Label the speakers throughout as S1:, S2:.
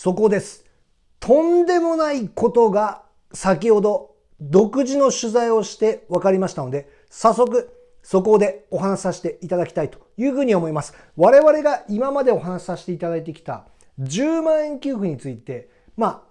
S1: そこです。とんでもないことが先ほど独自の取材をして分かりましたので、早速そこでお話しさせていただきたいというふうに思います。我々が今までお話しさせていただいてきた10万円給付について、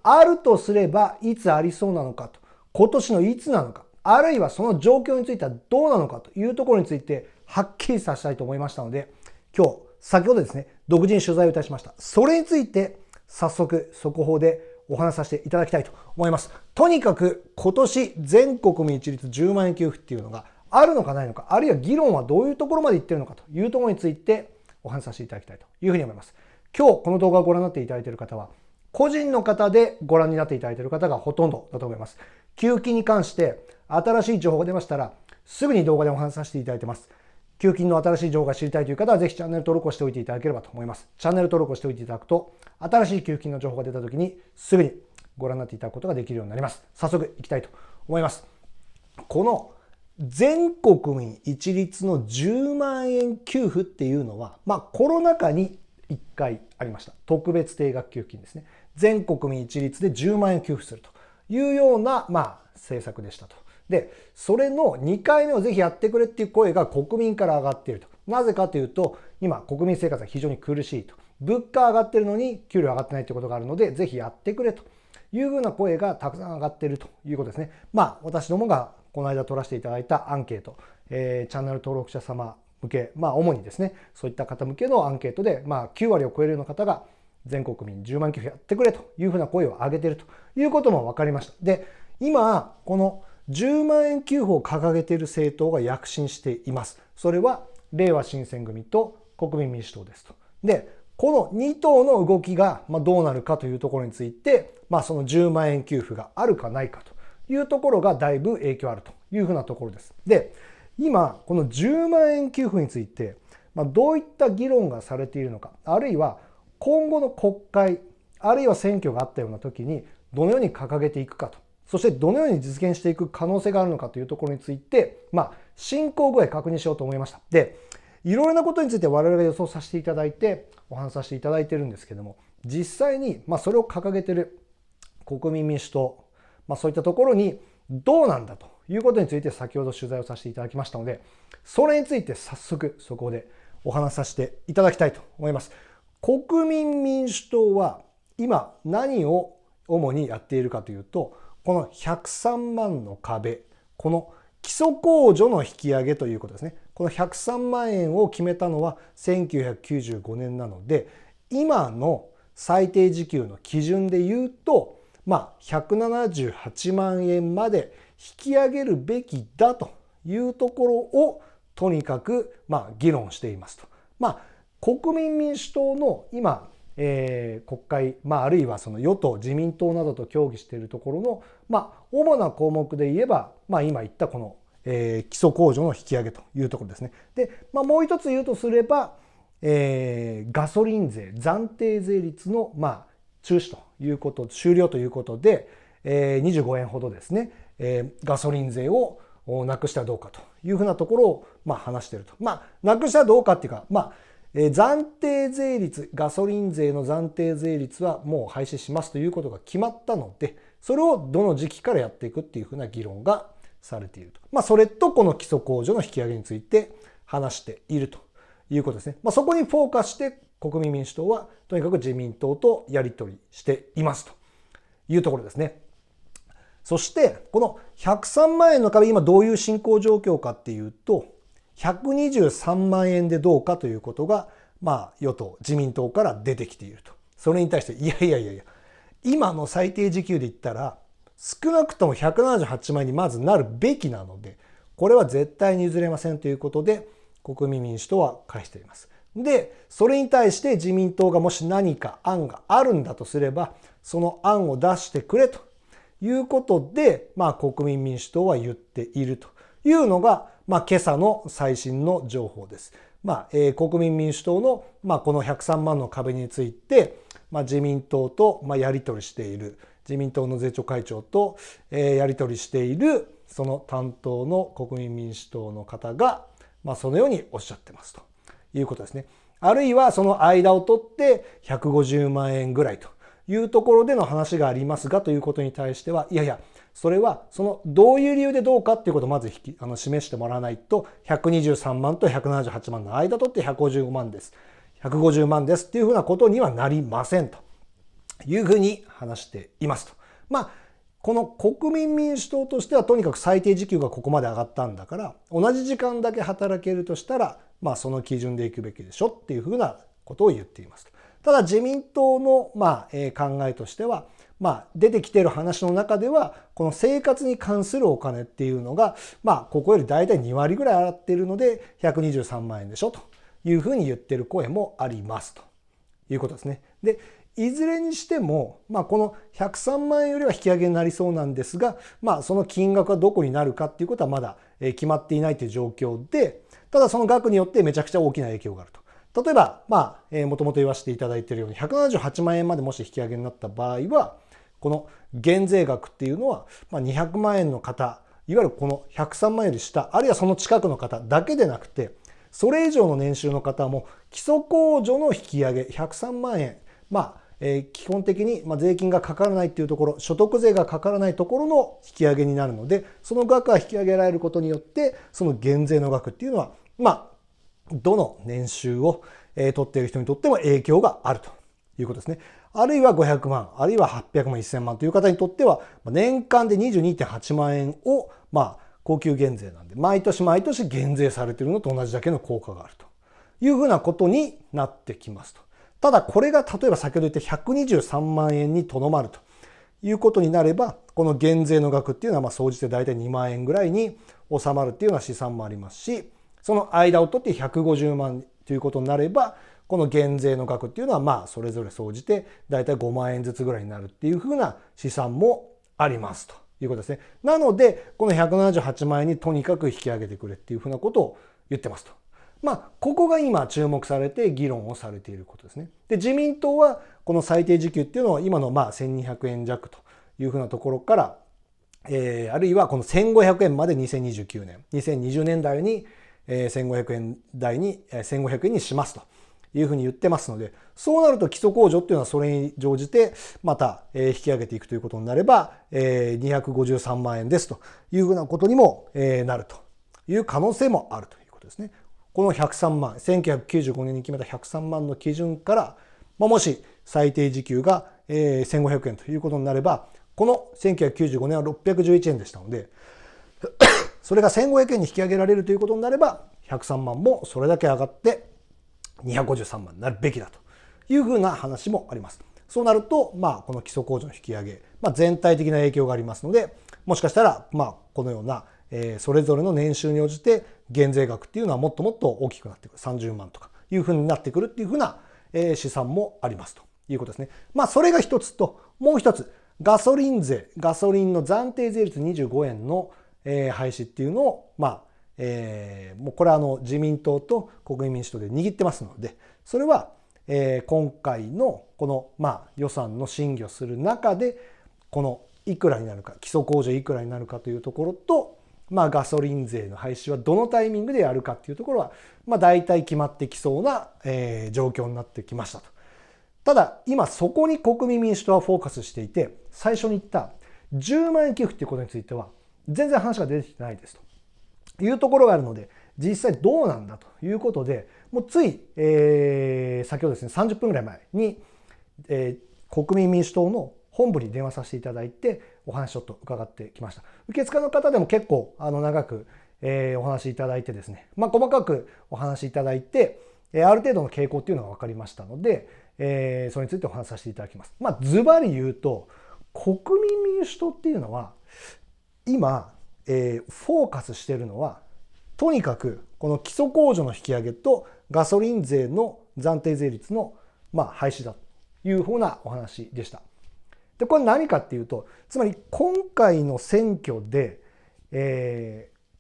S1: あるとすればいつありそうなのかと、今年のいつなのか、あるいはその状況についてはどうなのかというところについてはっきりさせたいと思いましたので、今日先ほどですね、独自に取材をいたしました。それについて早速速報でお話しさせていただきたいと思います。とにかく今年全国民一律10万円給付っていうのがあるのかないのか、あるいは議論はどういうところまでいってるのかというところについてお話しさせていただきたいというふうに思います。今日この動画をご覧になっていただいている方は、個人の方でご覧になっていただいている方がほとんどだと思います。給付金に関して新しい情報が出ましたら、すぐに動画でお話しさせていただいています。給付金の新しい情報が知りたいという方は、ぜひチャンネル登録をしておいていただければと思います。チャンネル登録をしておいていただくと、新しい給付金の情報が出たときに、すぐにご覧になっていただくことができるようになります。早速いきたいと思います。この全国民一律の10万円給付っていうのは、コロナ禍に1回ありました。特別定額給付金ですね。全国民一律で10万円給付するというような、政策でしたと。で、それの2回目をぜひやってくれっていう声が国民から上がっていると。なぜかというと、今国民生活が非常に苦しいと。物価上がってるのに給料上がってないということがあるので、ぜひやってくれというふうな声がたくさん上がっているということですね。私どもがこの間取らせていただいたアンケート、チャンネル登録者様向け、主にですね、そういった方向けのアンケートで、9割を超えるような方が全国民10万給付やってくれというふうな声を上げているということも分かりました。で、今、この10万円給付を掲げている政党が躍進しています。それは、れいわ新選組と国民民主党ですと。で、この2党の動きがどうなるかというところについて、その10万円給付があるかないかというところがだいぶ影響あるというふうなところです。で、今、この10万円給付について、どういった議論がされているのか、あるいは今後の国会、あるいは選挙があったような時に、どのように掲げていくかと。そしてどのように実現していく可能性があるのかというところについて、進行具合確認しようと思いました。で、いろいろなことについて我々が予想させていただいて、お話しさせていただいているんですけども、実際にそれを掲げている国民民主党、そういったところにどうなんだということについて先ほど取材をさせていただきましたので、それについて早速そこでお話しさせていただきたいと思います。国民民主党は今何を主にやっているかというと、この103万の壁、この基礎控除の引き上げということですね。この103万円を決めたのは1995年なので、今の最低時給の基準で言うと、178万円まで引き上げるべきだというところをとにかく議論していますと。国民民主党の今国会、あるいはその与党自民党などと協議しているところの主な項目で言えば今言ったこの基礎控除の引き上げというところですね。で、もう一つ言うとすればガソリン税暫定税率の中止ということ終了ということで25円ほどですねガソリン税をなくしたらどうかというふうなところを話していると。なくしたらどうかっていうか暫定税率、ガソリン税の暫定税率はもう廃止しますということが決まったので、それをどの時期からやっていくっていうふうな議論がされていると。それとこの基礎控除の引き上げについて話しているということですね。そこにフォーカスして国民民主党はとにかく自民党とやり取りしていますというところですね。そしてこの103万円の壁、今どういう進行状況かっていうと、123万円でどうかということが、与党、自民党から出てきていると。それに対して、いや、今の最低時給で言ったら、少なくとも178万円にまずなるべきなので、これは絶対に譲れませんということで、国民民主党は返しています。で、それに対して自民党がもし何か案があるんだとすれば、その案を出してくれということで、国民民主党は言っているというのが、今朝の最新の情報です。国民民主党の、この103万の壁について、自民党と、やり取りしている、自民党の税調会長と、やり取りしている、その担当の国民民主党の方が、そのようにおっしゃってますということですね。あるいはその間を取って150万円ぐらいというところでの話がありますがということに対しては、いやいや、それはそのどういう理由でどうかっていうことをまず示してもらわないと、123万と178万の間取って155万です。150万ですっていうふうなことにはなりませんというふうに話していますと。この国民民主党としてはとにかく最低時給がここまで上がったんだから、同じ時間だけ働けるとしたら、その基準でいくべきでしょっていうふうなことを言っていますと。ただ自民党の考えとしては、出てきている話の中では、この生活に関するお金っていうのが、ここより大体2割ぐらい上がっているので、123万円でしょというふうに言っている声もありますということですね。で、いずれにしても、この103万円よりは引き上げになりそうなんですが、その金額はどこになるかっていうことはまだ決まっていないという状況で、ただその額によってめちゃくちゃ大きな影響があると。例えば、もともと言わせていただいているように、178万円までもし引き上げになった場合は、この減税額っていうのは、200万円の方、いわゆるこの103万円より下、あるいはその近くの方だけでなくて、それ以上の年収の方も基礎控除の引き上げ、103万円、基本的に税金がかからないっていうところ、所得税がかからないところの引き上げになるので、その額が引き上げられることによって、その減税の額っていうのは、どの年収を取っている人にとっても影響があるということですね。あるいは500万、あるいは800万、1000万という方にとっては、年間で 22.8 万円を、高級減税なんで、毎年毎年減税されているのと同じだけの効果があるというふうなことになってきますと。ただこれが例えば先ほど言った123万円にとどまるということになれば、この減税の額っていうのは総じて大体2万円ぐらいに収まるっていうような試算もありますし、その間を取って150万ということになれば、この減税の額っていうのはそれぞれ総じて大体5万円ずつぐらいになるっていうふうな試算もありますということですね。なのでこの178万円にとにかく引き上げてくれっていうふうなことを言ってますと。ここが今注目されて議論をされていることですね。で、自民党はこの最低時給っていうのは今の1200円弱というふうなところから、あるいはこの1500円まで2029年、2020年代に1500円台に1500円にしますというふうに言ってますので、そうなると基礎控除っていうのはそれに乗じてまた引き上げていくということになれば253万円ですというふうなことにもなるという可能性もあるということですね。この103万、1995年に決めた103万の基準から、もし最低時給が1500円ということになれば、この1995年は611円でしたので、それが1500円に引き上げられるということになれば、103万もそれだけ上がって253万になるべきだというふうな話もあります。そうなると、この基礎控除の引き上げ、全体的な影響がありますので、もしかしたら、このようなそれぞれの年収に応じて減税額っていうのはもっともっと大きくなってくる。30万とかいうふうになってくるっていうふうな試算もありますということですね。それが一つと、もう一つ、ガソリン税、ガソリンの暫定税率25円の廃止っていうのを、もうこれは自民党と国民民主党で握ってますので、それは今回のこの予算の審議をする中で、このいくらになるか、基礎控除いくらになるかというところと、ガソリン税の廃止はどのタイミングでやるかっていうところは、大体決まってきそうな状況になってきましたと。ただ、今そこに国民民主党はフォーカスしていて、最初に言った10万円給付っていうことについては、全然話が出てきてないですというところがあるので、実際どうなんだということで、もうつい、先ほどですね、30分ぐらい前に、国民民主党の本部に電話させていただいてお話ちょっと伺ってきました。受付の方でも結構長く、お話しいただいてですね、細かくお話しいただいて、ある程度の傾向っていうのが分かりましたので、それについてお話しさせていただきます。ズバリ言うと、国民民主党っていうのは今、フォーカスしているのは、とにかくこの基礎控除の引き上げとガソリン税の暫定税率の廃止だというふうなお話でした。で、これ何かっていうと、つまり今回の選挙で、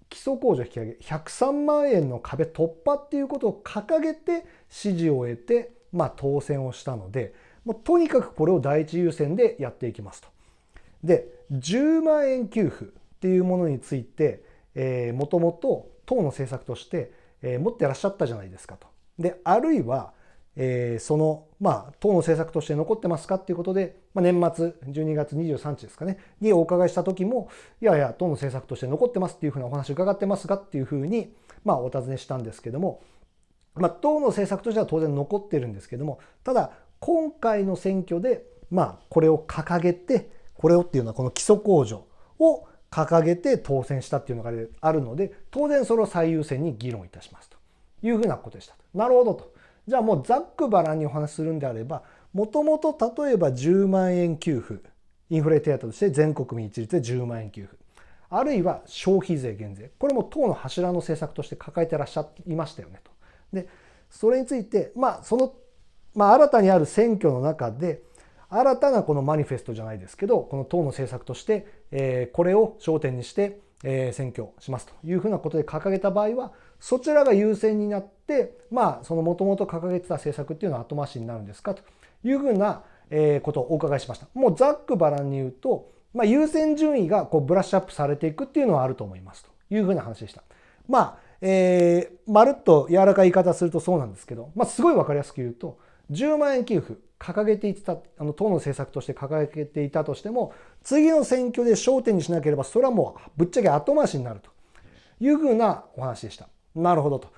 S1: 基礎控除引き上げ103万円の壁突破っていうことを掲げて支持を得て、当選をしたので、もうとにかくこれを第一優先でやっていきますと。で、10万円給付っていうものについて、もともと党の政策として、持ってらっしゃったじゃないですかと。で、あるいは、その、党の政策として残ってますかっていうことで、年末12月23日ですかね、にお伺いした時も、いやいや、党の政策として残ってますっていうふうなお話を伺ってますかっていうふうに、お尋ねしたんですけども、党の政策としては当然残ってるんですけども、ただ、今回の選挙で、これを掲げて、これをっていうのはこの基礎控除を掲げて当選したっていうのがあるので、当然それを最優先に議論いたしますというふうなことでした。なるほどと。じゃあもうざっくばらんにお話しするんであれば、もともと例えば10万円給付、インフレ手当として全国民一律で10万円給付、あるいは消費税減税、これも党の柱の政策として抱えてらっしゃいましたよねと。で、それについて、新たにある選挙の中で、新たなこのマニフェストじゃないですけど、この党の政策として、これを焦点にして、選挙しますというふうなことで掲げた場合は、そちらが優先になって、そのもともと掲げてた政策っていうのは後回しになるんですかというふうなことをお伺いしました。もうざっくばらんに言うと、優先順位がこうブラッシュアップされていくっていうのはあると思いますというふうな話でした。まるっと柔らかい言い方するとそうなんですけど、すごいわかりやすく言うと、10万円給付掲げていた、党の政策として掲げていたとしても、次の選挙で焦点にしなければ、それはもうぶっちゃけ後回しになるというふうなお話でした。なるほどと。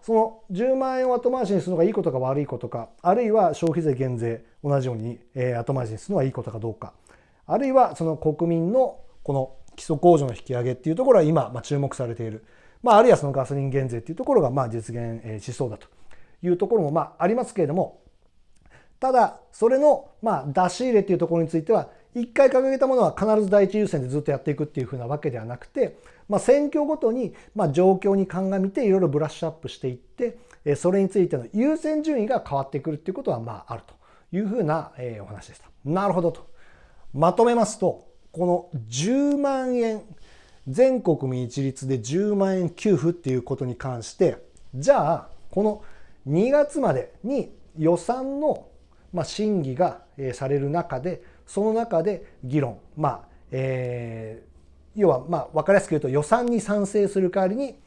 S1: その10万円を後回しにするのがいいことか悪いことか、あるいは消費税減税同じように後回しにするのはいいことかどうか、あるいはその国民のこの基礎控除の引き上げっていうところは今注目されている。あるいはそのガソリン減税っていうところが実現しそうだというところもありますけれども、ただそれの出し入れっていうところについては、一回掲げたものは必ず第一優先でずっとやっていくっていうふうなわけではなくて、選挙ごとに状況に鑑みていろいろブラッシュアップしていって、それについての優先順位が変わってくるっていうことはあるというふうなお話でした。なるほどと。まとめますと、この10万円、全国民一律で10万円給付っていうことに関して、じゃあこの2月までに予算の審議がされる中で、その中で議論、要は分かりやすく言うと、予算に賛成する代わりに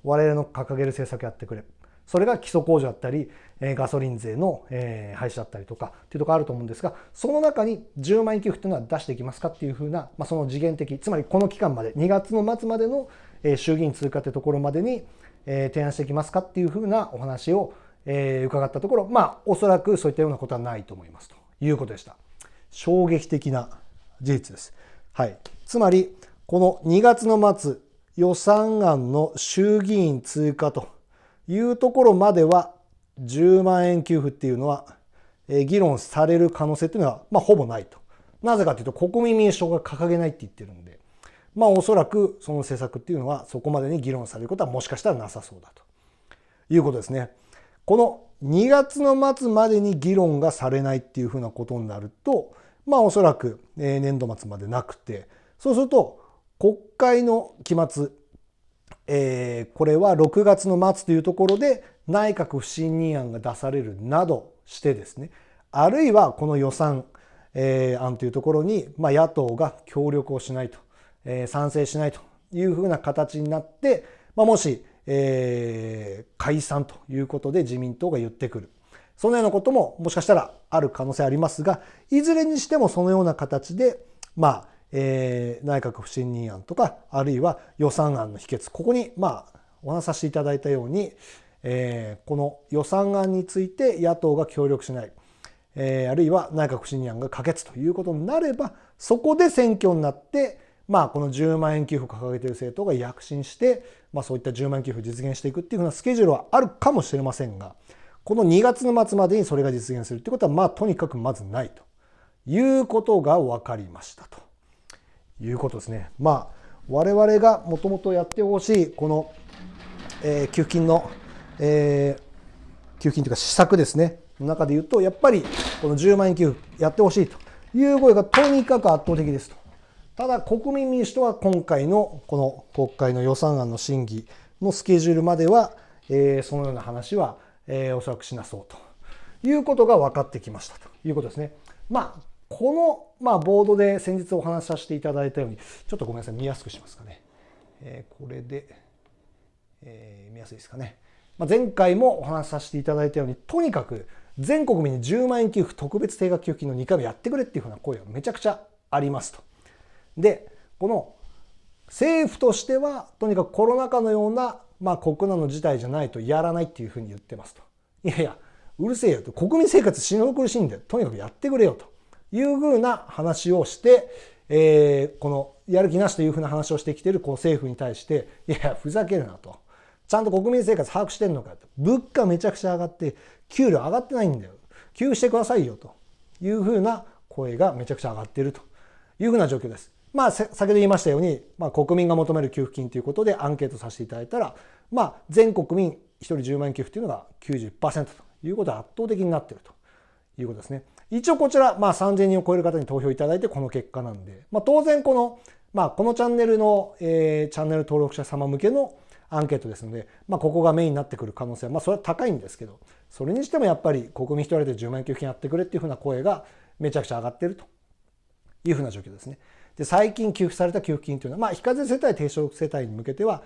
S1: 我々の掲げる政策やってくれ、それが基礎控除だったりガソリン税の廃止だったりとかっていうところあると思うんですが、その中に10万円給付っていうのは出していきますかっていうふうな、その次元的、つまりこの期間まで2月の末までの衆議院通過ってところまでに提案していきますかっていうふうなお話を伺ったところ、おそらくそういったようなことはないと思いますということでした。衝撃的な事実です。はい。つまりこの2月の末、予算案の衆議院通過というところまでは10万円給付っていうのは議論される可能性っていうのはほぼないと。なぜかというと国民民主党が掲げないって言ってるんで、おそらくその政策っていうのはそこまでに議論されることはもしかしたらなさそうだということですね。この2月の末までに議論がされないっていうふうなことになると、おそらく年度末までなくて、そうすると国会の期末、これは6月の末というところで内閣不信任案が出されるなどしてですね、あるいはこの予算案というところに野党が協力をしないと、賛成しないというふうな形になって、もし解散ということで自民党が言ってくる、そのようなことももしかしたらある可能性ありますが、いずれにしてもそのような形で内閣不信任案とか、あるいは予算案の否決、ここにお話しさせていただいたように、この予算案について野党が協力しない、あるいは内閣不信任案が可決ということになれば、そこで選挙になって、この10万円給付を掲げている政党が躍進して、そういった10万円給付を実現していくっていうふうなスケジュールはあるかもしれませんが、この2月の末までにそれが実現するってことはとにかくまずないということが分かりましたということですね。我々がもともとやってほしいこの、給付金の、給付金というか施策ですねの中で言うと、やっぱりこの10万円給付やってほしいという声がとにかく圧倒的ですと。ただ国民民主党は今回のこの国会の予算案の審議のスケジュールまでは、そのような話は、おそらくしなそうということが分かってきましたということですね。この、ボードで先日お話しさせていただいたように、ちょっとごめんなさい、見やすくしますかね。これで、見やすいですかね。前回もお話しさせていただいたように、とにかく全国民に10万円給付、特別定額給付金の2回目やってくれっていうふうな声がめちゃくちゃありますと。で、この政府としてはとにかくコロナ禍のような国難の事態じゃないとやらないっていうふうに言ってますと。いやいや、うるせえよと、国民生活死ぬ苦しいんでとにかくやってくれよというふうな話をして、このやる気なしというふうな話をしてきている政府に対して、いやいやふざけるなと、ちゃんと国民生活把握してんのかと、物価めちゃくちゃ上がって給料上がってないんだよ、給付してくださいよというふうな声がめちゃくちゃ上がっているというふうな状況です。先ほど言いましたように、国民が求める給付金ということでアンケートさせていただいたら、全国民1人10万円給付というのが 90% ということは圧倒的になっているということですね。一応こちら、3000人を超える方に投票いただいてこの結果なんで、当然このチャンネルの、チャンネル登録者様向けのアンケートですので、ここがメインになってくる可能性は、それは高いんですけど、それにしてもやっぱり国民一人で10万円給付金やってくれっていうふうな声がめちゃくちゃ上がっているというふうな状況ですね。で、最近給付された給付金というのは、非課税世帯低所得世帯に向けては、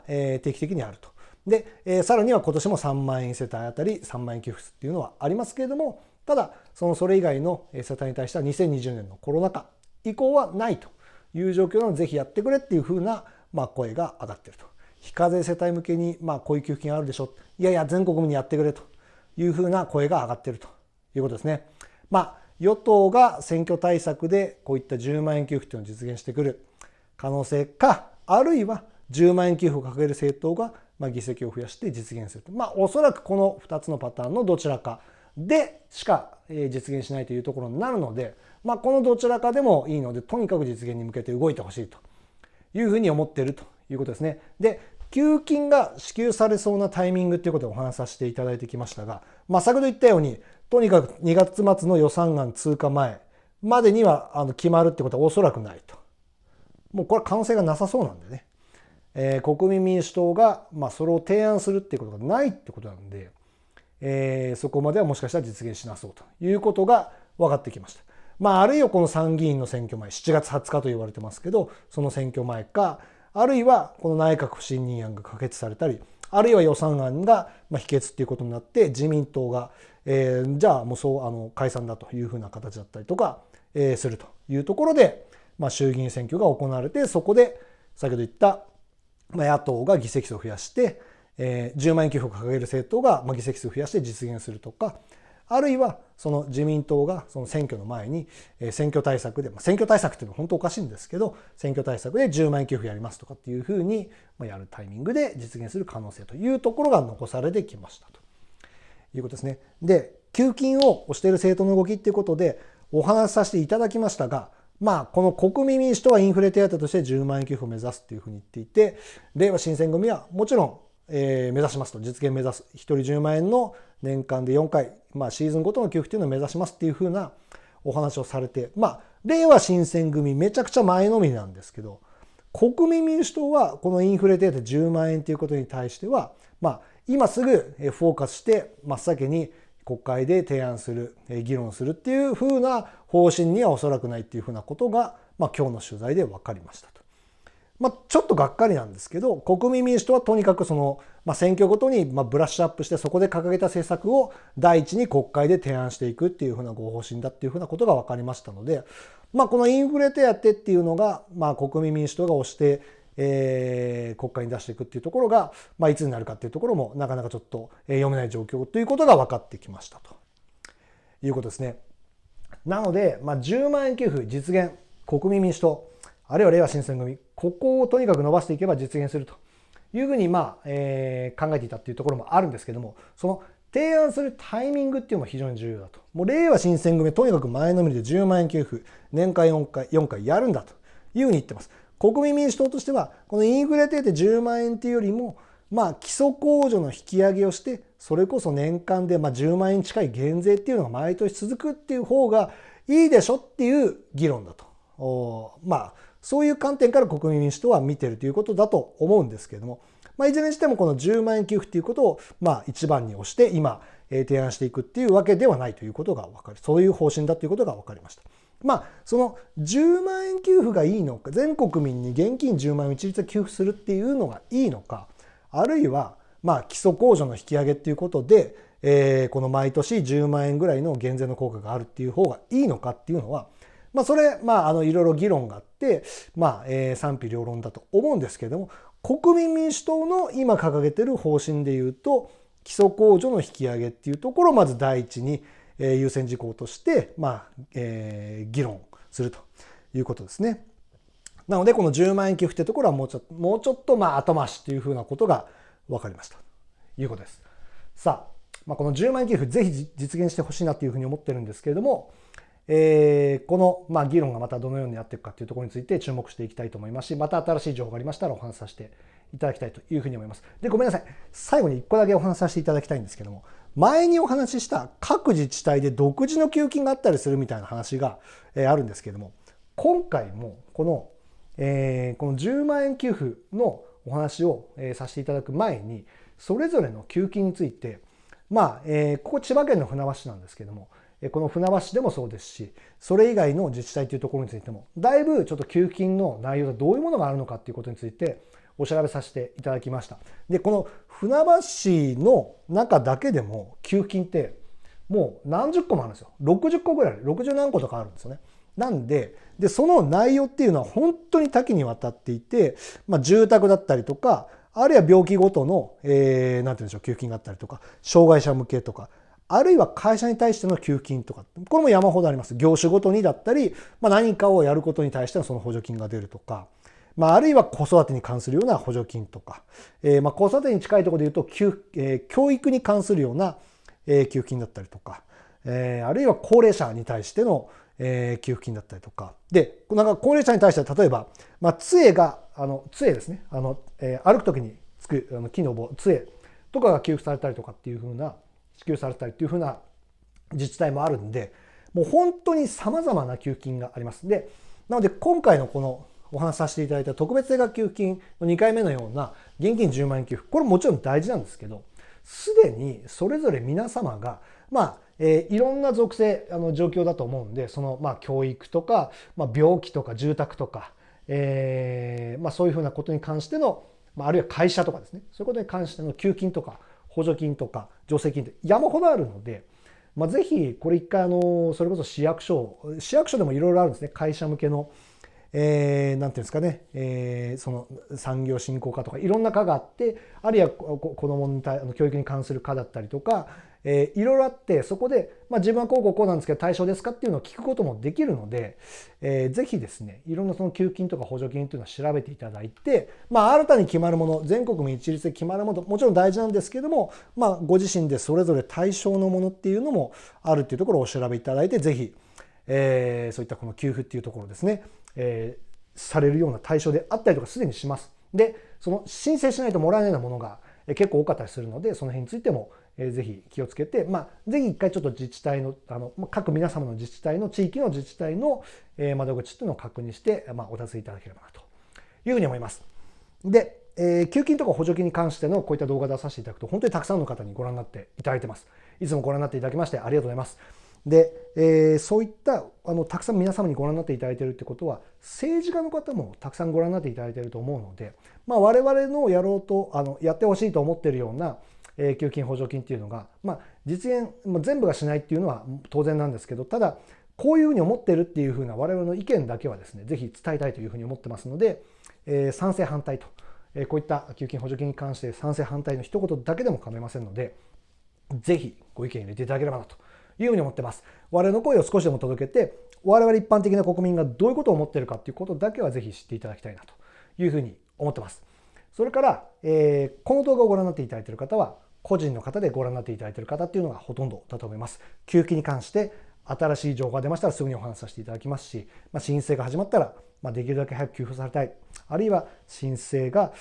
S1: 定期的にあると。で、さらには今年も3万円世帯あたり3万円給付っていうのはありますけれども、ただそれ以外の世帯に対しては2020年のコロナ禍以降はないという状況なので、ぜひやってくれっていうふうな声が上がっていると。非課税世帯向けにこういう給付金あるでしょ、いやいや全国民にやってくれというふうな声が上がっているということですね。与党が選挙対策でこういった10万円給付というのを実現してくる可能性か、あるいは10万円給付を掲げる政党が議席を増やして実現すると。おそらくこの2つのパターンのどちらかでしか実現しないというところになるので、このどちらかでもいいので、とにかく実現に向けて動いてほしいというふうに思っているということですね。で、給付金が支給されそうなタイミングということをお話しさせていただいてきましたが、先ほど言ったように、とにかく2月末の予算案通過前までには決まるってことはおそらくないと。もうこれは可能性がなさそうなんでね。国民民主党がそれを提案するっていうことがないってことなんで、そこまではもしかしたら実現しなそうということが分かってきました。あるいはこの参議院の選挙前、7月20日と言われてますけど、その選挙前か、あるいはこの内閣不信任案が可決されたり、あるいは予算案が否決っていうことになって自民党が、じゃあもう解散だというふうな形だったりとか、するというところで、衆議院選挙が行われて、そこで先ほど言った野党が議席数を増やして、10万円給付を掲げる政党が議席数を増やして実現するとか、あるいはその自民党がその選挙の前に選挙対策で、選挙対策っていうのは本当おかしいんですけど、選挙対策で10万円給付やりますとかっていうふうにやるタイミングで実現する可能性というところが残されてきましたということですね。で、給付金を推している政党の動きっていうことでお話しさせていただきましたが、この国民民主党はインフレ手当として10万円給付を目指すっていうふうに言っていて、れいわ新選組はもちろん目指しますと、実現目指す、1人10万円の年間で4回、シーズンごとの給付というのを目指しますっていうふうなお話をされて、れいわ新選組めちゃくちゃ前のめりなんですけど、国民民主党はこのインフレ手当10万円ということに対しては、今すぐフォーカスして真っ先に国会で提案する、議論するっていうふうな方針にはおそらくないっていうふうなことが、今日の取材で分かりましたと。ちょっとがっかりなんですけど、国民民主党はとにかく選挙ごとにブラッシュアップして、そこで掲げた政策を第一に国会で提案していくっていうふうなご方針だっていうふうなことが分かりましたので、このインフレ手当っていうのが、国民民主党が推して、国会に出していくっていうところが、いつになるかっていうところもなかなかちょっと読めない状況ということが分かってきましたということですね。なので、10万円給付実現、国民民主党、あるいはれいわ新選組、ここをとにかく伸ばしていけば実現するというふうに考えていたっていうところもあるんですけども、その提案するタイミングっていうのも非常に重要だと。もうれいわ新選組とにかく前のめりで10万円給付年間4回やるんだというふうに言ってます。国民民主党としてはこのインフレ手当10万円っていうよりも基礎控除の引き上げをして、それこそ年間で10万円近い減税っていうのが毎年続くっていう方がいいでしょっていう議論だと。そういう観点から国民民主党は見てるということだと思うんですけれども、いずれにしてもこの10万円給付ということを一番に推して今提案していくっていうわけではないということが分かる。そういう方針だということが分かりました。その10万円給付がいいのか、全国民に現金10万円を一律給付するっていうのがいいのか、あるいは基礎控除の引き上げっていうことでこの毎年10万円ぐらいの減税の効果があるっていう方がいいのかっていうのは、それ、いろいろ議論があって、賛否両論だと思うんですけれども、国民民主党の今掲げてる方針でいうと、基礎控除の引き上げっていうところをまず第一に優先事項として、議論するということですね。なので、この10万円給付っていうところはもうちょっと後回しっていうふうなことが分かりましたということです。さあ、この10万円給付ぜひ実現してほしいなっていうふうに思ってるんですけれども、この議論がまたどのようになっていくかというところについて注目していきたいと思いますし、また新しい情報がありましたらお話しさせていただきたいというふうに思います。で、ごめんなさい。最後に1個だけお話しさせていただきたいんですけども、前にお話しした各自治体で独自の給付金があったりするみたいな話があるんですけども、今回もこの10万円給付のお話をさせていただく前に、それぞれの給付金について、ここ千葉県の船橋市なんですけども、この船橋市でもそうですし、それ以外の自治体というところについても、だいぶちょっと給付金の内容がどういうものがあるのかということについてお調べさせていただきました。で、この船橋市の中だけでも給付金ってもう何十個もあるんですよ。60個ぐらい、60何個とかあるんですよね。なんで、その内容っていうのは本当に多岐にわたっていて、住宅だったりとか、あるいは病気ごとの、なんていうんでしょう、給付金があったりとか、障害者向けとか、あるいは会社に対しての給付金とか、これも山ほどあります。業種ごとにだったり、何かをやることに対してのその補助金が出るとか、あるいは子育てに関するような補助金とか、子育てに近いところで言うと、教育に関するような給付金だったりとか、あるいは高齢者に対しての給付金だったりとか。で、なんか高齢者に対しては例えば、杖ですね。歩くときにつく木の棒、杖とかが給付されたりとかっていう風な、支給されたりっていう風な自治体もあるんで、もう本当に様々な給付金があります。で、なので今回のこのお話しさせていただいた特別定額給付金の2回目のような現金10万円給付、これもちろん大事なんですけど、すでにそれぞれ皆様が、いろんな属性、状況だと思うんで、その、教育とか、病気とか住宅とか、そういうふうなことに関しての、あるいは会社とかですね、そういうことに関しての給付金とか、補助金とか、助成金って山ほどあるので、ぜひ、これ一回、それこそ市役所でもいろいろあるんですね、会社向けの、なんていうんですかね、その産業振興課とかいろんな課があって、あるいは子どもの教育に関する課だったりとか、いろいろあって、そこで、自分はこうなんですけど対象ですかっていうのを聞くこともできるので、ぜひですね、いろんなその給付金とか補助金っていうのを調べていただいて、新たに決まるもの、全国に一律で決まるもの、もちろん大事なんですけども、ご自身でそれぞれ対象のものっていうのもあるっていうところをお調べいただいて、ぜひ、そういったこの給付っていうところですね、されるような対象であったりとかすでにします。で、その申請しないともらえないようなものが結構多かったりするので、その辺についてもぜひ気をつけて、ぜひ一回ちょっと自治体の、各皆様の自治体の、地域の自治体の窓口っていうのを確認して、お尋ねいただければなというふうに思います。で、給付金とか補助金に関してのこういった動画を出させていただくと、本当にたくさんの方にご覧になっていただいてます。いつもご覧になっていただきましてありがとうございます。で、そういったたくさん皆様にご覧になっていただいているってことは、政治家の方もたくさんご覧になっていただいていると思うので、我々のやってほしいと思っているような給付金補助金っていうのが、実現全部がしないっていうのは当然なんですけど、ただこういうふうに思ってるっていうふうな我々の意見だけはですね、ぜひ伝えたいというふうに思ってますので、賛成反対と、こういった給付金補助金に関して賛成反対の一言だけでも構いませんので、ぜひご意見入れていただければなというふうに思ってます。我々の声を少しでも届けて、我々一般的な国民がどういうことを思っているかということだけはぜひ知っていただきたいなというふうに思ってます。それから、この動画をご覧になっていただいている方は、個人の方でご覧になっていただいている方っていうのがほとんどだと思います。給付金に関して新しい情報が出ましたらすぐにお話しさせていただきますし、申請が始まったら、できるだけ早く給付されたい。あるいは申請が、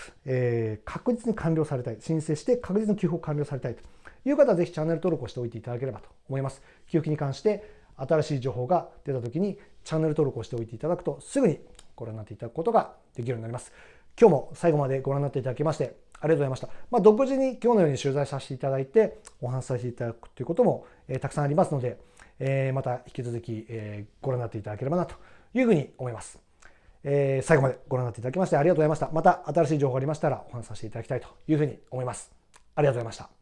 S1: 確実に完了されたい。申請して確実に給付を完了されたいという方はぜひチャンネル登録をしておいていただければと思います。給付金に関して新しい情報が出たときにチャンネル登録をしておいていただくとすぐにご覧になっていただくことができるようになります。今日も最後までご覧になっていただきましてありがとうございました。独自に今日のように取材させていただいてお話しさせていただくということも、たくさんありますので、また引き続き、ご覧になっていただければなというふうに思います。最後までご覧になっていただきましてありがとうございました。また新しい情報がありましたらお話しさせていただきたいというふうに思います。ありがとうございました。